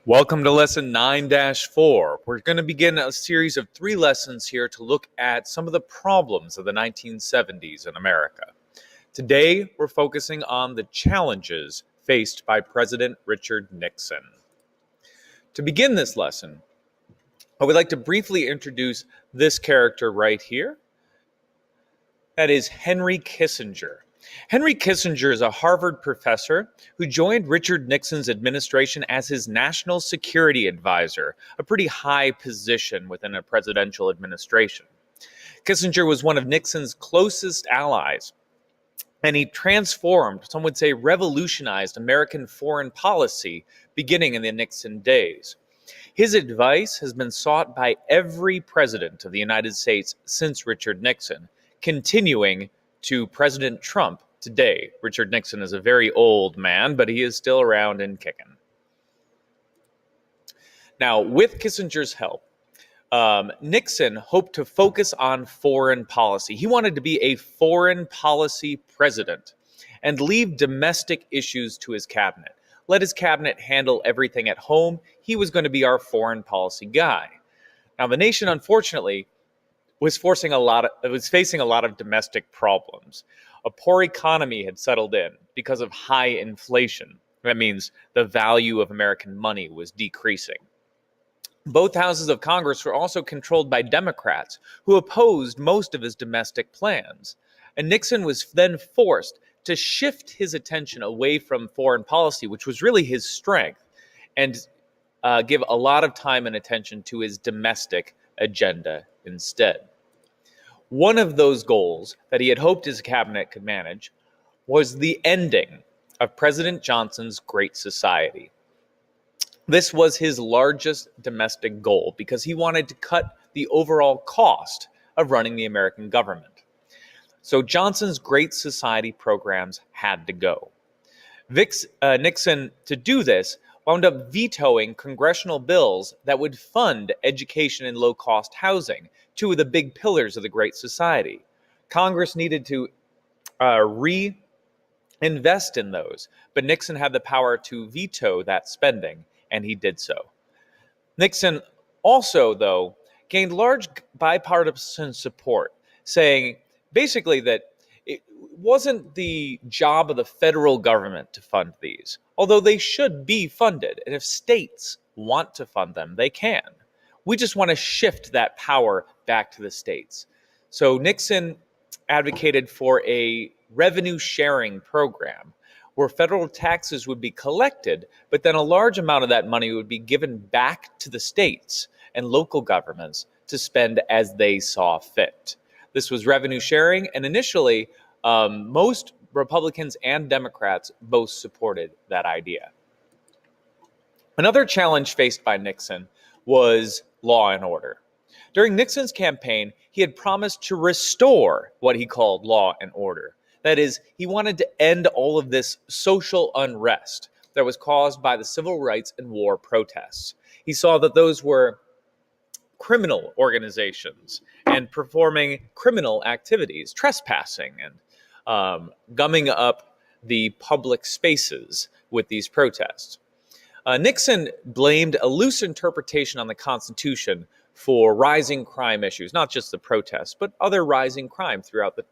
Welcome to lesson 9-4. We're going to begin a series of 3 lessons here to look at some of the problems of the 1970s in America. Today, we're focusing on the challenges faced by President Richard Nixon. To begin this lesson, I would like to briefly introduce this character right here. That is Henry Kissinger. Henry Kissinger is a Harvard professor who joined Richard Nixon's administration as his national security advisor, a pretty high position within a presidential administration. Kissinger was one of Nixon's closest allies, and he transformed, some would say revolutionized, American foreign policy beginning in the Nixon days. His advice has been sought by every president of the United States since Richard Nixon, continuing to President Trump today. Richard Nixon is a very old man, but he is still around and kicking. Now, with Kissinger's help, Nixon hoped to focus on foreign policy. He wanted to be a foreign policy president and leave domestic issues to his cabinet. Let his cabinet handle everything at home. He was going to be our foreign policy guy. Now, the nation, unfortunately, was facing a lot of domestic problems. A poor economy had settled in because of high inflation. That means the value of American money was decreasing. Both houses of Congress were also controlled by Democrats who opposed most of his domestic plans. And Nixon was then forced to shift his attention away from foreign policy, which was really his strength, and give a lot of time and attention to his domestic agenda instead. One of those goals that he had hoped his cabinet could manage was the ending of President Johnson's Great Society. This was his largest domestic goal because he wanted to cut the overall cost of running the American government. So Johnson's Great Society programs had to go. Nixon, to do this, wound up vetoing congressional bills that would fund education and low-cost housing, 2 of the big pillars of the Great Society. Congress needed to reinvest in those, but Nixon had the power to veto that spending, and he did so. Nixon also, though, gained large bipartisan support, saying basically that it wasn't the job of the federal government to fund these, although they should be funded. And if states want to fund them, they can. We just want to shift that power back to the states. So Nixon advocated for a revenue sharing program where federal taxes would be collected, but then a large amount of that money would be given back to the states and local governments to spend as they saw fit. This was revenue sharing, and initially, most Republicans and Democrats both supported that idea. Another challenge faced by Nixon was law and order. During Nixon's campaign, he had promised to restore what he called law and order. That is, he wanted to end all of this social unrest that was caused by the civil rights and war protests. He saw that those were criminal organizations and performing criminal activities, trespassing and gumming up the public spaces with these protests. Nixon blamed a loose interpretation on the Constitution for rising crime issues, not just the protests, but other rising crime throughout the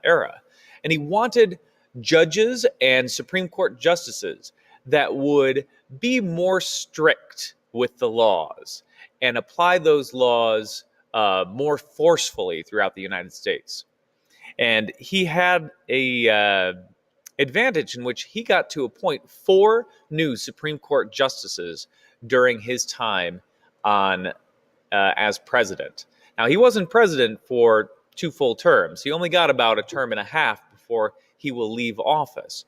era. And he wanted judges and Supreme Court justices that would be more strict with the laws and apply those laws more forcefully throughout the United States. And he had a advantage in which he got to appoint 4 new Supreme Court justices during his time on as president. Now, he wasn't president for 2 full terms. He only got about a term and a half before he will leave office.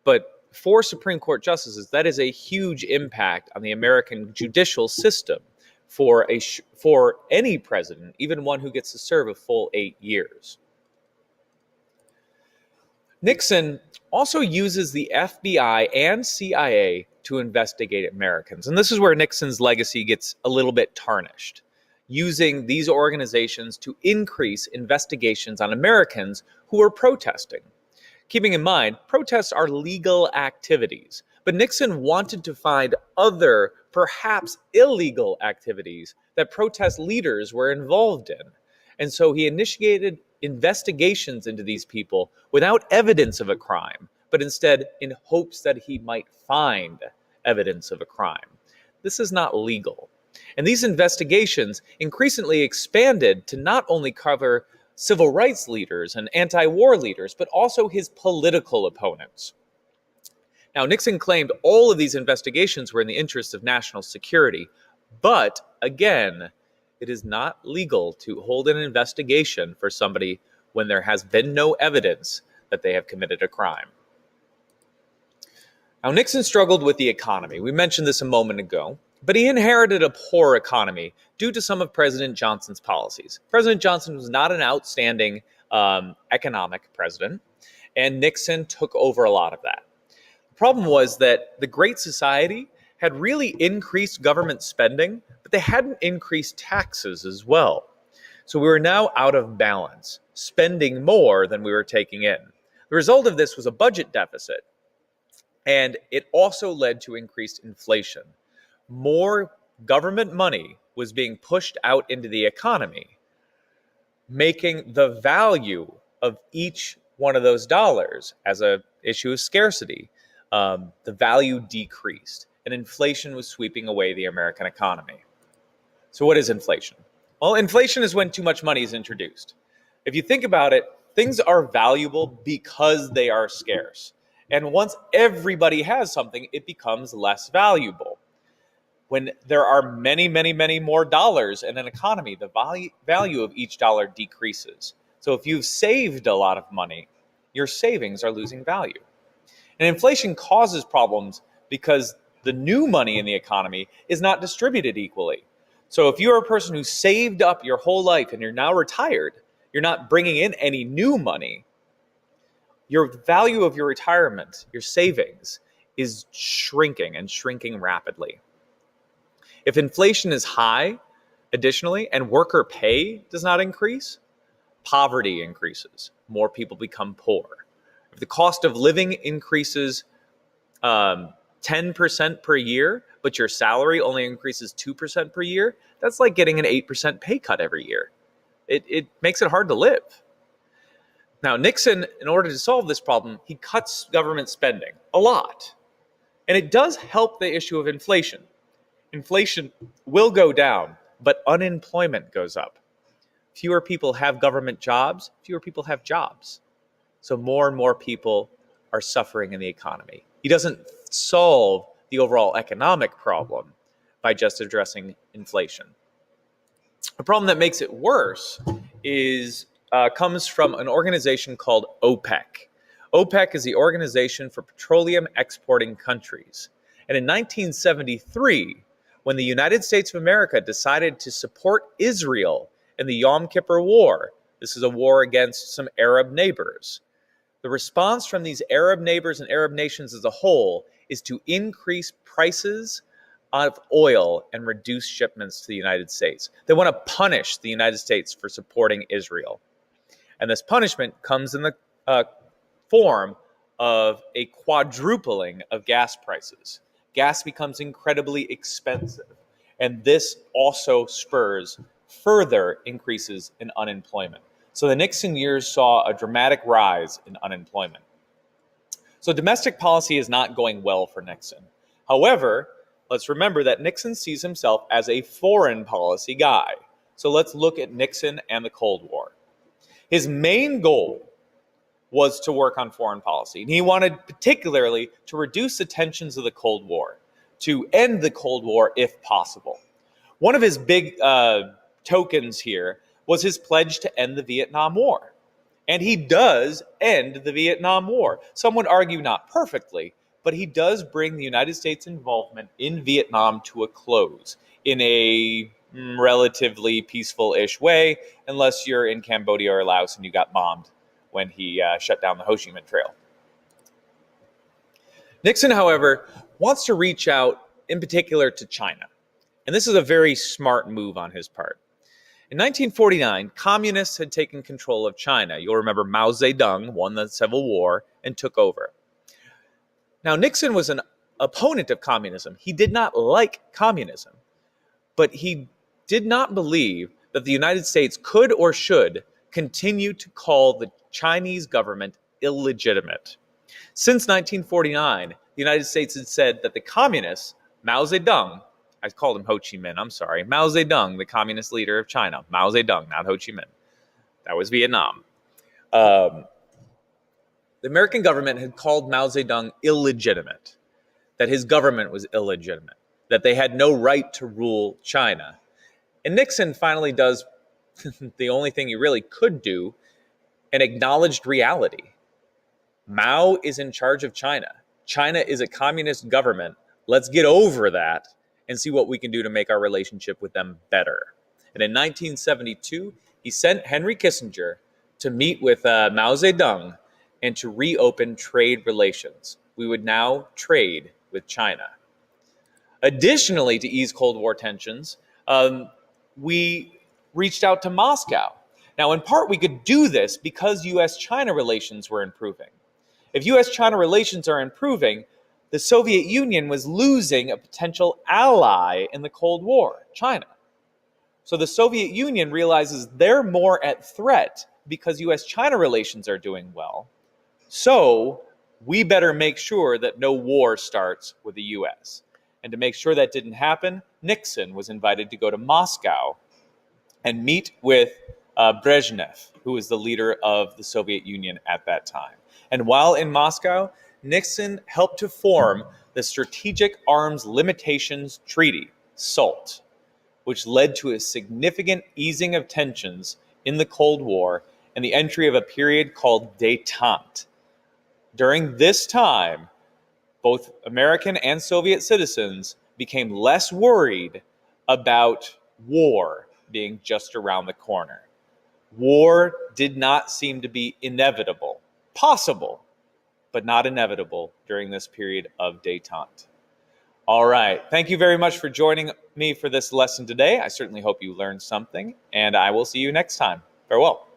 But 4 Supreme Court justices, that is a huge impact on the American judicial system for any president, even one who gets to serve a full 8 years. Nixon also uses the FBI and CIA to investigate Americans. And this is where Nixon's legacy gets a little bit tarnished, using these organizations to increase investigations on Americans who are protesting. Keeping in mind, protests are legal activities, But Nixon wanted to find other, perhaps illegal activities that protest leaders were involved in. And so he initiated investigations into these people without evidence of a crime, but instead in hopes that he might find evidence of a crime. This is not legal. And these investigations increasingly expanded to not only cover civil rights leaders and anti-war leaders, but also his political opponents. Now, Nixon claimed all of these investigations were in the interest of national security, but again, it is not legal to hold an investigation for somebody when there has been no evidence that they have committed a crime. Now, Nixon struggled with the economy. We mentioned this a moment ago, but he inherited a poor economy due to some of President Johnson's policies. President Johnson was not an outstanding economic president, and Nixon took over a lot of that. The problem was that the Great Society had really increased government spending, but they hadn't increased taxes as well. So we were now out of balance, spending more than we were taking in. The result of this was a budget deficit, and it also led to increased inflation. More government money was being pushed out into the economy, making the value of each one of those dollars as an issue of scarcity. The value decreased, and inflation was sweeping away the American economy. So what is inflation? Well, inflation is when too much money is introduced. If you think about it, things are valuable because they are scarce. And once everybody has something, it becomes less valuable. When there are many, many, many more dollars in an economy, the value of each dollar decreases. So if you've saved a lot of money, your savings are losing value. And inflation causes problems because the new money in the economy is not distributed equally. So if you're a person who saved up your whole life and you're now retired, you're not bringing in any new money, your value of your retirement, your savings, is shrinking and shrinking rapidly. If inflation is high, additionally, and worker pay does not increase, poverty increases. More people become poor. If the cost of living increases 10% per year, but your salary only increases 2% per year, that's like getting an 8% pay cut every year. It makes it hard to live. Now, Nixon, in order to solve this problem, he cuts government spending a lot. And it does help the issue of inflation. Inflation will go down, but unemployment goes up. Fewer people have government jobs, fewer people have jobs. So more and more people are suffering in the economy. He doesn't solve the overall economic problem by just addressing inflation. A problem that makes it worse comes from an organization called OPEC. OPEC is the Organization for Petroleum Exporting Countries. And in 1973, when the United States of America decided to support Israel in the Yom Kippur War, this is a war against some Arab neighbors, the response from these Arab neighbors and Arab nations as a whole is to increase prices of oil and reduce shipments to the United States. They want to punish the United States for supporting Israel. And this punishment comes in the form of a quadrupling of gas prices. Gas becomes incredibly expensive, and this also spurs further increases in unemployment. So the Nixon years saw a dramatic rise in unemployment. So domestic policy is not going well for Nixon. However, let's remember that Nixon sees himself as a foreign policy guy. So let's look at Nixon and the Cold War. His main goal was to work on foreign policy. And he wanted particularly to reduce the tensions of the Cold War, to end the Cold War if possible. One of his big tokens here was his pledge to end the Vietnam War. And he does end the Vietnam War. Some would argue not perfectly, but he does bring the United States' involvement in Vietnam to a close in a relatively peaceful-ish way, unless you're in Cambodia or Laos and you got bombed when he shut down the Ho Chi Minh Trail. Nixon, however, wants to reach out in particular to China. And this is a very smart move on his part. In 1949, communists had taken control of China. You'll remember Mao Zedong won the Civil War and took over. Now, Nixon was an opponent of communism. He did not like communism, but he did not believe that the United States could or should continue to call the Chinese government illegitimate. Since 1949, the United States had said that the communists, Mao Zedong, I called him Ho Chi Minh, I'm sorry, Mao Zedong, the communist leader of China, Mao Zedong, not Ho Chi Minh. That was Vietnam. The American government had called Mao Zedong illegitimate, that his government was illegitimate, that they had no right to rule China. And Nixon finally does the only thing he really could do, and acknowledged reality. Mao is in charge of China. China is a communist government. Let's get over that and see what we can do to make our relationship with them better. And in 1972, he sent Henry Kissinger to meet with Mao Zedong and to reopen trade relations. We would now trade with China. Additionally, to ease Cold War tensions, we reached out to Moscow. Now, in part, we could do this because U.S.-China relations were improving. If U.S.-China relations are improving, the Soviet Union was losing a potential ally in the Cold War, China. So the Soviet Union realizes they're more at threat because U.S.-China relations are doing well. So we better make sure that no war starts with the U.S. And to make sure that didn't happen, Nixon was invited to go to Moscow and meet with Brezhnev, who was the leader of the Soviet Union at that time. And while in Moscow, Nixon helped to form the Strategic Arms Limitations Treaty, SALT, which led to a significant easing of tensions in the Cold War and the entry of a period called détente. During this time, both American and Soviet citizens became less worried about war being just around the corner. War did not seem to be inevitable. Possible, but not inevitable during this period of détente. All right. Thank you very much for joining me for this lesson today. I certainly hope you learned something, and I will see you next time. Farewell.